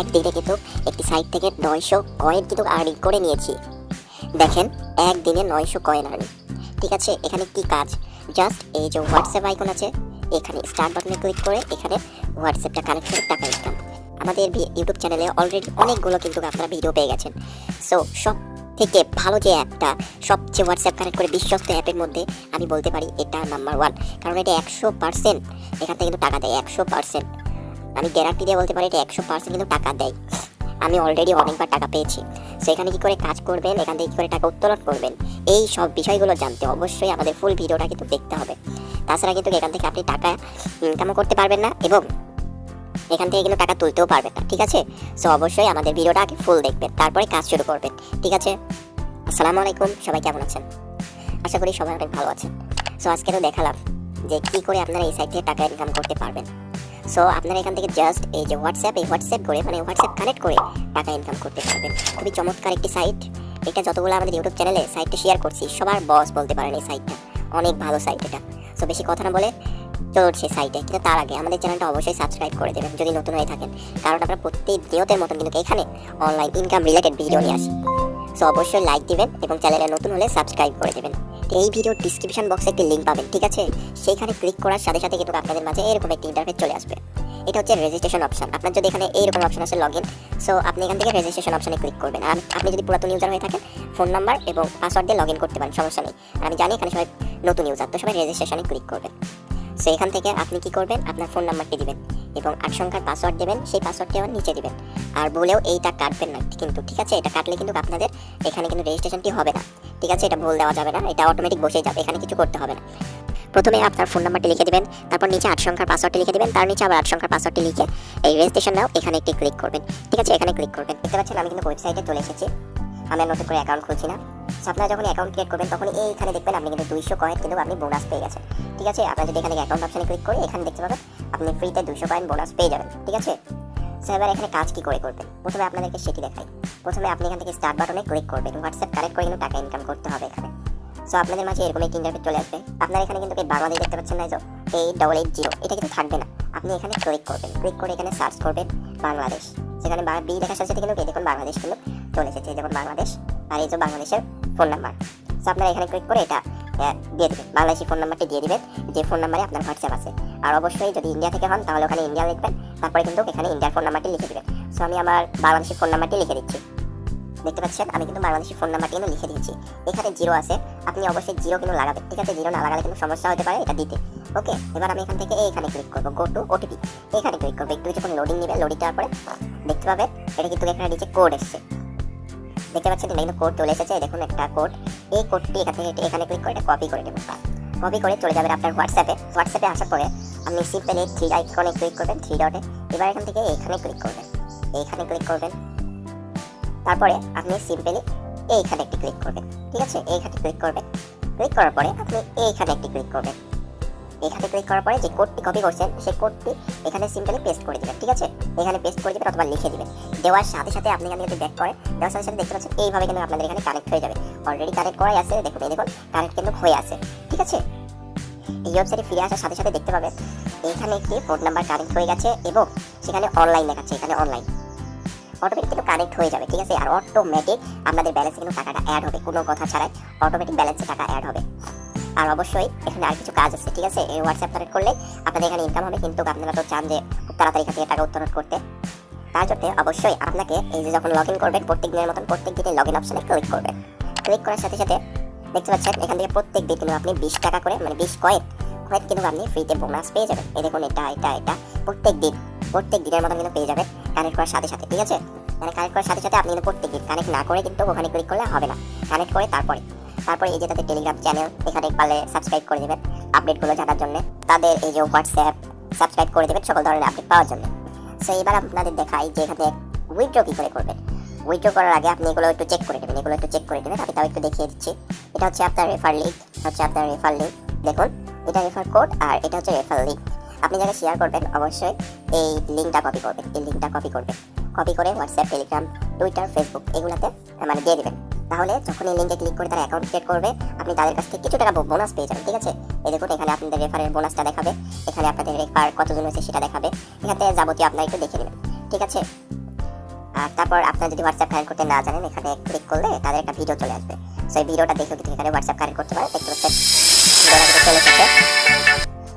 একদিনে কিন্তু একটি সাইট থেকে 900 কয়েন কিন্তু আর্নিং করে নিয়েছি। দেখেন, একদিনে 900 কয়েন আর্নিং। ঠিক আছে, এখানে কি কাজ? জাস্ট এই যে হোয়াটসঅ্যাপ আইকন আছে, এখানে স্টার্ট বাটনে ক্লিক করে এখানে হোয়াটসঅ্যাপটা কানেক্ট করে টাকা ইনকাম। আমাদের ইউটিউব চ্যানেলে অলরেডি অনেকগুলো কিন্তু আপনারা ভিডিও পেয়ে গেছেন। সো সব থেকে ভালো যে অ্যাপটা, সবচেয়ে হোয়াটসঅ্যাপ কানেক্ট করে বিশ্বস্ত অ্যাপের মধ্যে আমি বলতে পারি এটা নাম্বার 1। কারণ এটা 100% এখান থেকে কিন্তু টাকা দেয়। 100% আমি গ্যারান্টি দিয়ে বলতে পারি এটা 100% কিন্তু টাকা দেয়। আমি অলরেডি অনেকবার টাকা পেয়েছি। সো এখানে কী করে কাজ করবেন, এখান থেকে কী করে টাকা উত্তোলন করবেন, এই সব বিষয়গুলো জানতে অবশ্যই আমাদের ফুল ভিডিওটা কিন্তু দেখতে হবে। তাছাড়া কিন্তু এখান থেকে আপনি টাকা ইনকামও করতে পারবেন না এবং এখান থেকে কিন্তু টাকা তুলতেও পারবেন না। ঠিক আছে, সো অবশ্যই আমাদের ভিডিওটা আগে ফুল দেখবেন, তারপরে কাজ শুরু করবেন। ঠিক আছে, আসসালামু আলাইকুম, সবাই কেমন আছেন? আশা করি সবাই অনেক ভালো আছেন। সো আজকে তো দেখালাম যে কী করে আপনারা এই সাইট থেকে টাকা ইনকাম করতে পারবেন। সো আপনারা এখান থেকে জাস্ট এই যে হোয়াটসঅ্যাপ করে হোয়াটসঅ্যাপ কানেক্ট করে টাকা ইনকাম করতে পারবেন। খুবই চমৎকার একটি সাইট। এটা যতগুলো আমাদের ইউটিউব চ্যানেলে সাইটটা শেয়ার করছি, সবার বস বলতে পারেন এই সাইটটা। অনেক ভালো সাইট এটা। সো বেশি কথা না বলে চলছে সাইটে, কিন্তু তার আগে আমাদের চ্যানেলটা অবশ্যই সাবস্ক্রাইব করে দেবেন যদি নতুন হয়ে থাকেন। কারণ আমরা প্রত্যেক নিয়তের মতন কিন্তু এখানে অনলাইন ইনকাম রিলেটেড ভিডিও নিয়ে আসি। সো অবশ্যই লাইক দিবেন এবং চ্যানেলে নতুন হলে সাবস্ক্রাইব করে দেবেন। এই ভিডিওর ডিসক্রিপশন বক্সে একটি লিঙ্ক পাবেন। ঠিক আছে, সেইখানে ক্লিক করার সাথে সাথে কিন্তু আপনাদের মাঝে এরকম একটি ইন্টারফেস চলে আসবে। এটা হচ্ছে রেজিস্ট্রেশন অপশন। আপনার যদি এখানে এইরকম অপশন আছে লগইন, সো আপনি এখান থেকে রেজিস্ট্রেশন অপশনে ক্লিক করবেন। আর আপনি যদি পুরাতন ইউজার হয়ে থাকেন, ফোন নাম্বার এবং পাসওয়ার্ড দিয়ে লগইন করতে পারেন, সমস্যা নেই। আর আমি জানি এখানে সবাই নতুন ইউজার, তো সবাই রেজিস্ট্রেশনে ক্লিক করবেন। সো এখান থেকে আপনি কি করবেন, আপনার ফোন নাম্বারটি দিবেন এবং 8 সংখ্যার পাসওয়ার্ড দেবেন। সেই পাসওয়ার্ডটি আবার নিচে দিবেন। আর বলেও এইটা কাটবেন না কিন্তু। ঠিক আছে, এটা কাটলে কিন্তু আপনাদের এখানে কিন্তু রেজিস্ট্রেশনটি হবে না। ঠিক আছে, এটা ভুল দেওয়া যাবে না, এটা অটোমেটিক বসে যাবে, এখানে কিছু করতে হবে না। প্রথমে আপনার ফোন নাম্বারটি লিখে দিবেন, তারপর নিচে 8 সংখ্যার পাসওয়ার্ডটি লিখে দিবেন, তার নিচে আবার 8 সংখ্যার পাসওয়ার্ডটি লিখে এই রেজিস্ট্রেশন নাও এখানে একটি ক্লিক করবেন। ঠিক আছে, এখানে ক্লিক করবেন। দেখতে পাচ্ছেন আমি কিন্তু ওয়েবসাইটে চলে এসেছি। আমি আর নতুন করে অ্যাকাউন্ট খুলছি না। সো আপনারা যখন অ্যাকাউন্ট ক্রিয়েট করবেন তখন এইখানে দেখবেন আপনি কিন্তু 200 কয়েন কিন্তু আপনি বোনাস পেয়ে গেছেন। ঠিক আছে, আপনারা যদি এখানে অ্যাকাউন্ট অপশনে ক্লিক করে এখানে দেখতে পাবেন আপনি ফ্রিতে 200 কয়েন বোনাস পেয়ে যাবেন। ঠিক আছে, সো এবার এখানে কাজ কি করে করবেন প্রথমে আপনাদেরকে সেটি দেখাই। প্রথমে আপনি এখান থেকে স্টার্ট বাটনে ক্লিক করবেন। হোয়াটসঅ্যাপ কানেক্ট করে কিন্তু টাকা ইনকাম করতে হবে এখানে। সো আপনাদের মাঝে এরকম একটি ইন্টারফেস চলে আসবে। আপনারা এখানে কিন্তু বাংলাদেশ দেখতে পাচ্ছেন না, 8880, এটা কিন্তু থাকবে না। আপনি এখানে ক্লিক করবেন, ক্লিক করে এখানে সার্চ করবেন বাংলাদেশ। সেখানে বি লেখার সাথে সাথে কিন্তু দেখুন বাংলাদেশ কিন্তু চলে এসেছে, যেমন বাংলাদেশ আর এই যে বাংলাদেশের ফোন নাম্বার। সো আপনারা এখানে ক্লিক করে এটা দিয়ে দেবেন, বাংলাদেশি ফোন নাম্বারটি দিয়ে দিবেন যে ফোন নাম্বারে আপনার হোয়াটসঅ্যাপ আছে। আর অবশ্যই যদি ইন্ডিয়া থেকে হন তাহলে ওখানে ইন্ডিয়া লিখবেন, তারপরে কিন্তু এখানে ইন্ডিয়ার ফোন নাম্বারটি লিখে দেবেন। সো আমি আমার বাংলাদেশি ফোন নাম্বারটি লিখে দিচ্ছি। দেখতে পাচ্ছেন আমি কিন্তু বাংলাদেশি ফোন নাম্বারটি কিন্তু লিখে দিয়েছি। এখানে 0 আছে, আপনি অবশ্যই 0 কিন্তু লাগাবেন। ঠিক আছে, 0 না লাগালে কিন্তু সমস্যা হতে পারে এটা দিতে। ওকে, এবার আমি এখান থেকে এখানে ক্লিক করবো, গো টু ওটিপি, এখানে ক্লিক করবো। একটু যখন লোডিং নেবে, লোডিং দেওয়ার পরে দেখতে পাবেন এটা কিন্তু এখানে নিচে কোড এসছে। দেখতে পাচ্ছেন এটা কিন্তু কোড চলে এসেছে, দেখুন একটা কোড। এই কোডটি এখান থেকে এখানে ক্লিক করে এটা কপি করে নেব। কপি করে চলে যাবেন আপনার হোয়াটসঅ্যাপে আসার পরে আপনি সিম্পলি 3 আইকনে ক্লিক করবেন, 3 ডটে। এবার এখান থেকে এখানে ক্লিক করবেন, এইখানে ক্লিক করবেন, তারপরে আপনি সিম্পলি এইখানে একটি ক্লিক করবেন। ঠিক আছে, এইখানে ক্লিক করবেন। ক্লিক করার পরে আপনি এইখানে একটি ক্লিক করবেন। এখানে ক্লিক করার পরে যে কোডটি কপি করছেন সেই কোডটি এখানে সিম্পলি পেস্ট করে দিবেন। ঠিক আছে, এখানে পেস্ট করে দিবেন অথবা লিখে দিবেন। দেওয়ার সাথে সাথে আপনি এখানে যদি ব্যাক করে দেওয়ার সাথে সাথে দেখতে পাচ্ছেন এইভাবে কিন্তু আপনাদের এখানে কানেক্ট হয়ে যাবে। অলরেডি কানেক্ট করাই আছে, দেখুন এই দেখুন কানেক্ট কিন্তু হয়ে আছে। ঠিক আছে, এই ওয়েবসাইটে ফিরে আসার সাথে সাথে দেখতে পাবেন এইখানে একটি ফোন নাম্বার কানেক্ট হয়ে গেছে এবং সেখানে অনলাইন দেখাচ্ছে, এখানে অনলাইন অটোমেটিক কিন্তু কানেক্ট হয়ে যাবে। ঠিক আছে, আর অটোমেটিক আপনাদের ব্যালেন্সে কিন্তু টাকাটা অ্যাড হবে, কোনো কথা ছাড়াই অটোমেটিক ব্যালেন্সে টাকা অ্যাড হবে। আর অবশ্যই এখানে আর কিছু কাজ আছে। ঠিক আছে, এই হোয়াটসঅ্যাপ কানেক্ট করলে আপনাদের এখানে ইনকাম হবে, কিন্তু আপনারা তো চান যে খুব তাড়াতাড়ি এখান থেকে টাকা উত্তোলন করতে। তার জন্য অবশ্যই আপনাকে এই যে যখন লগ ইন করবেন প্রত্যেক দিনের মতন প্রত্যেক দিনে লগ ইন অপশনে ক্লিক করবেন। ক্লিক করার সাথে সাথে দেখতে পাচ্ছেন এখান থেকে প্রত্যেক দিন কিন্তু আপনি 20 টাকা করে 20 কয়েন কিন্তু আপনি ফ্রিতে বোনাস পেয়ে যাবেন। এই দেখুন এটা প্রত্যেক দিনের মতন কিন্তু পেয়ে যাবেন কানেক্ট করার সাথে সাথে। ঠিক আছে, মানে কানেক্ট করার সাথে সাথে আপনি কিন্তু প্রত্যেক দিন, কানেক্ট না করে কিন্তু ওখানে ক্লিক করলে হবে না, কানেক্ট করে তারপরে এই যে তাদের টেলিগ্রাম চ্যানেল এখানে পারলে সাবস্ক্রাইব করে দেবেন আপডেটগুলো জানার জন্য। তাদের এই যে হোয়াটসঅ্যাপ সাবস্ক্রাইব করে দেবেন সকল ধরনের আপডেট পাওয়ার জন্য। সো এবার আপনাদের দেখাই যে এখানে উইথড্র কী করে করবেন। উইথড্র করার আগে আপনি এগুলো একটু চেক করে নেবেন, আমি তাও একটু দেখিয়ে দিচ্ছি। এটা হচ্ছে আপনার রেফার লিঙ্ক, দেখুন এটা রেফার কোড আর এটা হচ্ছে রেফার লিঙ্ক। আপনি যারা শেয়ার করবেন অবশ্যই এই লিঙ্কটা কপি করবেন, কপি করে হোয়াটসঅ্যাপ, টেলিগ্রাম, টুইটার, ফেসবুক এগুলাতে দিয়ে দেবেন। তাহলে যখন এই লিঙ্কে ক্লিক করে তারা অ্যাকাউন্ট ক্রিয়েট করবে আপনি তাদের কাছ থেকে কিছু টাকা বোনাস পেয়ে যাবেন। ঠিক আছে, এই দেখুন এখানে আপনাদের রেফারের বোনাসটা দেখাবে, এখানে আপনাদের রেফার কতজন হয়েছে সেটা দেখাবে, এখানে যাবতীয় আপনারা একটু দেখে নেবেন। ঠিক আছে, আর তারপর আপনারা যদি হোয়াটসঅ্যাপ কানেক্ট করতে না জানেন, এখানে ক্লিক করলে তাদের একটা ভিডিও চলে আসবে। সো এই ভিডিওটা দেখে কিন্তু এখানে হোয়াটসঅ্যাপ কানেক্ট করতে পারেন। দেখতে পাচ্ছেন ভিডিওটা কিন্তু চলে এসেছে।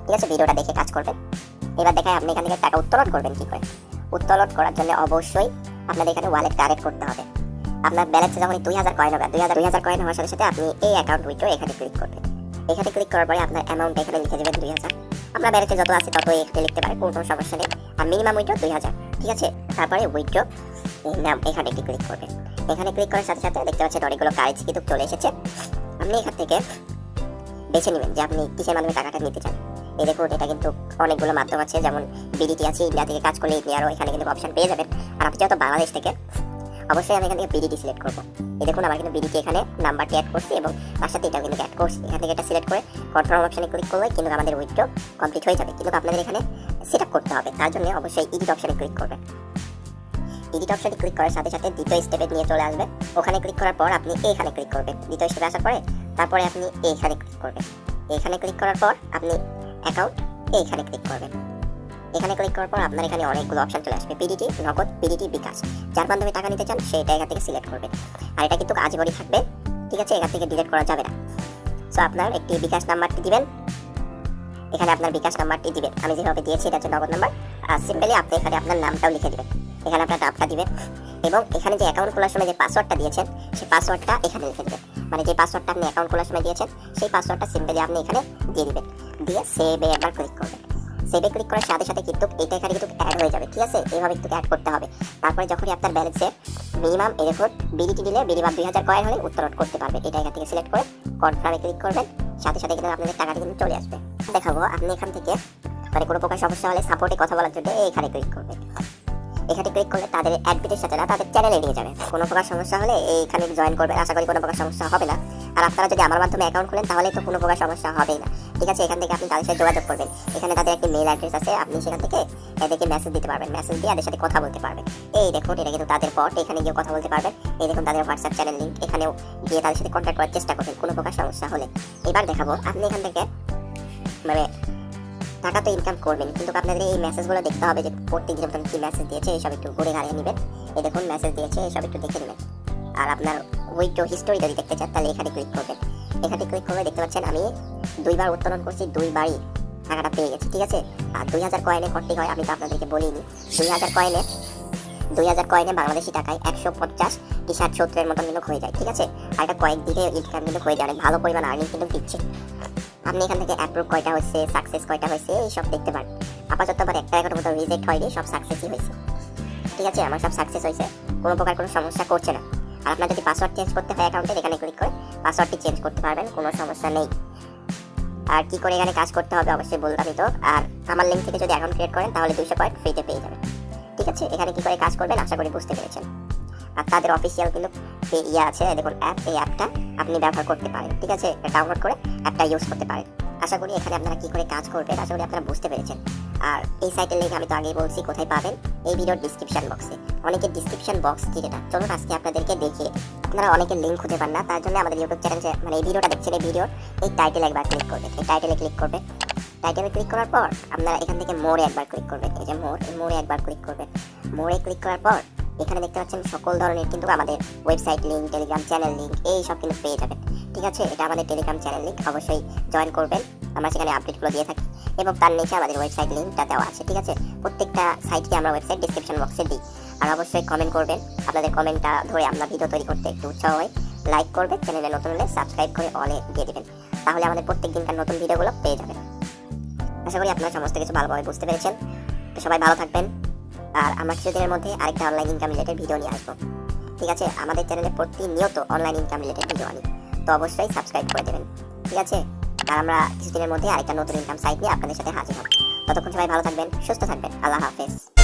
ঠিক আছে, ভিডিওটা দেখে কাজ করবেন। এবার দেখায় আপনি এখান থেকে টাকা উত্তোলন করবেন কি করে। উত্তোলন করার জন্য অবশ্যই আপনাদের এখানে ওয়ালেট কানেক্ট করতে হবে। আপনার ব্যালেন্সে যখন 2000 কয়েন হবে, 2000 কয়েন হওয়ার সাথে সাথে আপনি এই অ্যাকাউন্ট উইথড্র এখানে ক্লিক করবেন। এখানে ক্লিক করার পরে আপনার অ্যামাউন্ট এখানে লিখে দেবেন 2000। আপনার ব্যালেন্সে যত আছে তত এখানে লিখতে পারেন, কোনো সমস্যা নেই। আর মিনিমাম উইথড্র 2000। ঠিক আছে, তারপরে উইথড্র নাম এখানে একটি ক্লিক করবেন। এখানে ক্লিক করার সাথে সাথে দেখতে পাচ্ছেন অনেকগুলো কারেন্সি কিন্তু চলে এসেছে। আপনি এখান থেকে বেছে নেবেন যে আপনি কিসের মাধ্যমে টাকাটা নিতে চান। এই দেখুন, এটা কিন্তু অনেকগুলো মাধ্যম আছে, যেমন বিডিটি আছে, ইন্ডিয়া থেকে কাজ করলে ইন্ডিয়ারও এখানে কিন্তু অপশন পেয়ে যাবেন। আর আপনি যেহেতু বাংলাদেশ থেকে, অবশ্যই আমি এখান থেকে বিডিটি সিলেক্ট করবো। এই দেখুন, আমার কিন্তু বিডিটি এখানে নাম্বারটি অ্যাড করছি এবং তার সাথে এটাও কিন্তু অ্যাড করছি। এখান থেকে এটা সিলেক্ট করে কনফার্ম অপশনে ক্লিক করলে কিন্তু আমাদের উইথড্র কমপ্লিট হয়ে যাবে। কিন্তু আপনাদের এখানে সেট আপ করতে হবে, তার জন্য অবশ্যই এডিট অপশনে ক্লিক করবেন। এডিট অপশনে ক্লিক করার সাথে সাথে দ্বিতীয় স্টেপে নিয়ে চলে আসবে। ওখানে ক্লিক করার পর আপনি এখানে ক্লিক করবেন। দ্বিতীয় স্টেপে আসার পরে তারপরে আপনি এইখানে ক্লিক করবেন। এখানে ক্লিক করার পর আপনি অ্যাকাউন্ট এইখানে ক্লিক করবেন। এখানে ক্লিক করার পর আপনার এখানে অনেকগুলো অপশন চলে আসবে, পিডিটি, নগদ, পিডিটি, বিকাশ। যার মাধ্যমে টাকা নিতে চান সেটা এখান থেকে সিলেক্ট করবেন। আর এটা কিন্তু আজীবনই থাকবে, ঠিক আছে, এখান থেকে ডিলিট করা যাবে না। সো আপনার একটি বিকাশ নাম্বারটি দিবেন, এখানে আপনার বিকাশ নাম্বারটি দিবেন। আমি যেভাবে দিয়েছি এটা হচ্ছে নগদ নাম্বার। আর সিম্পলি আপনি এখানে আপনার নামটাও লিখে দিবেন, এখানে আপনার নামটা দিবেন এবং এখানে যে অ্যাকাউন্ট খোলার সময় যে পাসওয়ার্ডটা দিয়েছেন সেই পাসওয়ার্ডটা এখানে লিখে দিবেন। মানে যে পাসওয়ার্ডটা আপনি অ্যাকাউন্ট খোলার সময় দিয়েছেন সেই পাসওয়ার্ডটা সিম্পলি আপনি এখানে দিয়ে দিবেন। দিয়ে সেভে একবার ক্লিক করবেন। সেভে ক্লিক করার সাথে সাথে কিন্তু এটা এখানে কিন্তু অ্যাড হয়ে যাবে। ঠিক আছে, এইভাবে কিন্তু অ্যাড করতে হবে। তারপরে যখনই আপনার ব্যালেন্সে মিনিমাম এরকম বিডিটি দিলে মিনিমাম 2000 কয়েন হলে উত্তোলন করতে পারবে। এটা এখান থেকে সিলেক্ট করে কনফার্মে ক্লিক করবেন। সাথে সাথে কিন্তু আপনাদের টাকাটা কিন্তু চলে আসবে। দেখাবো আপনি এখান থেকে মানে কোনো প্রকার সমস্যা হলে সাপোর্টে কথা বলার জন্য এখানে ক্লিক করবেন। এখানে ক্লিক করলে তাদের অ্যাডমিটের সাথে না, তাদের চ্যানেলে নিয়ে যাবে। কোনো প্রকার সমস্যা হলে এইখানে জয়েন করবেন, আশা করি কোনো প্রকার সমস্যা হবে না। আর আপনারা যদি আমার মাধ্যমে অ্যাকাউন্ট খোলেন তাহলে তো কোনো প্রকার সমস্যা হবেই না। ঠিক আছে, এখান থেকে আপনি তাদের সাথে যোগাযোগ করবেন। এখানে তাদের একটি মেল অ্যাড্রেস আছে, আপনি সেখান থেকে এদেরকে মেসেজ দিতে পারবেন। মেসেজ দিয়ে তাদের সাথে কথা বলতে পারবেন। এই দেখুন, এটা কিন্তু তাদের বট, এখানে গিয়ে কথা বলতে পারবেন। এই দেখুন তাদের হোয়াটসঅ্যাপ চ্যানেল লিঙ্ক, এখানেও গিয়ে তাদের সাথে কন্ট্যাক্ট করার চেষ্টা করবেন কোনো প্রকার সমস্যা হলে। এবার দেখাবো আপনি এখান থেকে মানে টাকা তো ইনকাম করবেন, কিন্তু আপনাদের এই মেসেজগুলো দেখতে হবে যে প্রত্যেকদিন আপনার কি মেসেজ দিয়েছে এইসব একটু ঘুরে গাড়িয়ে নেবেন। এই দেখুন মেসেজ দিয়েছে, এইসব একটু দেখে নেবেন। আর আপনার উইথড্র হিস্টোরি যদি দেখতে চান তাহলে এখানে ক্লিক করবেন। এখানে ক্লিক করলে দেখতে পাচ্ছেন আমি 2 বার উত্তোলন করছি, 2 বারই টাকাটা পেয়ে গেছি। ঠিক আছে, আর 2000 কয়েনে করতে হয় আমি তো আপনাদেরকে বলিনি। 2000 কয়েনে বাংলাদেশি টাকায় 150 টি-শার্ট 70 এর মতন কিন্তু হয়ে যায়। ঠিক আছে, আর এটা কয়েকদিনে ইনকাম কিন্তু হয়ে যায়, অনেক ভালো পরিমাণ আর্নিং কিন্তু দিচ্ছে। আপনি এখান থেকে অ্যাপ্রুভ কয়টা হয়েছে, সাকসেস কয়টা হয়েছে এইসব দেখতে পারেন। আপাতত আমার একটা এখনো মতো রিজেক্ট হয়নি, সব সাকসেসই হয়েছে। ঠিক আছে, আমার সব সাকসেস হয়েছে, কোনো প্রকার কোনো সমস্যা করছে না। আর আপনার যদি পাসওয়ার্ড চেঞ্জ করতে হয় অ্যাকাউন্টের, এখানে ক্লিক করে পাসওয়ার্ডটি চেঞ্জ করতে পারবেন, কোনো সমস্যা নেই। আর কি করে এখানে কাজ করতে হবে অবশ্যই বললামই তো। আর আমার লিঙ্ক থেকে যদি অ্যাকাউন্ট ক্রিয়েট করেন তাহলে 200 পয়েন্ট ফ্রিতে পেয়ে যাবেন। ঠিক আছে, এখানে কি করে কাজ করবেন আশা করি বুঝতে পেরেছেন। আর তাদের অফিসিয়াল কিন্তু ইয়ে আছে, দেখুন অ্যাপ, এই অ্যাপটা আপনি ব্যবহার করতে পারেন। ঠিক আছে, ডাউনলোড করে অ্যাপটা ইউজ করতে পারেন। আশা করি এখানে আপনারা কি করে কাজ করবেন আশা করি আপনারা বুঝতে পেরেছেন। আর এই সাইটের লিঙ্ক আমি তো আগেই বলছি কোথায় পাবেন, এই ভিডিওর ডিসক্রিপশন বক্সে। অনেকের ডিসক্রিপশন বক্স যেটা, চলুন আজকে আপনাদেরকে দেখিয়ে। আপনারা অনেকের লিঙ্ক খুঁজে পান না, তার জন্য আমাদের ইউটিউব চ্যানেলে মানে এই ভিডিওটা দেখছেন, এই ভিডিওর এই টাইটেল একবার ক্লিক করবেন। এই টাইটেলে ক্লিক করবেন। টাইটেলে ক্লিক করার পর আপনারা এখান থেকে মোড়ে একবার ক্লিক করবেন। এই যে মোড়ে একবার ক্লিক করবেন। মোড়ে ক্লিক করার পর এখানে দেখতে পাচ্ছেন সকল ধরনের কিন্তু আমাদের website link, Telegram channel link এই সব কিন্তু পেয়ে যাবেন। ঠিক আছে, এটা আমাদের টেলিগ্রাম চ্যানেল লিঙ্ক, অবশ্যই জয়েন করবেন। আমরা সেখানে আপডেটগুলো দিয়ে থাকি এবং তার নিচে আমাদের ওয়েবসাইট লিঙ্কটা দেওয়া আছে। ঠিক আছে, প্রত্যেকটা সাইটকে আমরা ওয়েবসাইট ডিসক্রিপশন বক্সে দিই। আর অবশ্যই কমেন্ট করবেন, আপনাদের কমেন্টটা ধরে আমরা ভিডিও তৈরি করতে একটু উৎসাহ হয়। লাইক করবেন, চ্যানেলে নতুন হলে সাবস্ক্রাইব করে অলে দিয়ে দেবেন, তাহলে আমাদের প্রত্যেক দিনকার নতুন ভিডিওগুলো পেয়ে যাবেন। আশা করি আপনারা সমস্ত কিছু ভালোভাবে বুঝতে পেরেছেন। তো সবাই ভালো থাকবেন। আর আমরা কিছুদিনের মধ্যে আরেকটা অনলাইন ইনকাম রিলেটেড ভিডিও নিয়ে আসবো। ঠিক আছে, আমাদের চ্যানেলে প্রতিনিয়ত অনলাইন ইনকাম রিলেটেড ভিডিও আনি, তো অবশ্যই সাবস্ক্রাইব করে দেবেন। ঠিক আছে, আর আমরা কিছুদিনের মধ্যে আরেকটা নতুন ইনকাম সাইট নিয়ে আপনাদের সাথে হাজির হব। ততক্ষণ সবাই ভালো থাকবেন, সুস্থ থাকবেন। আল্লাহ হাফেজ।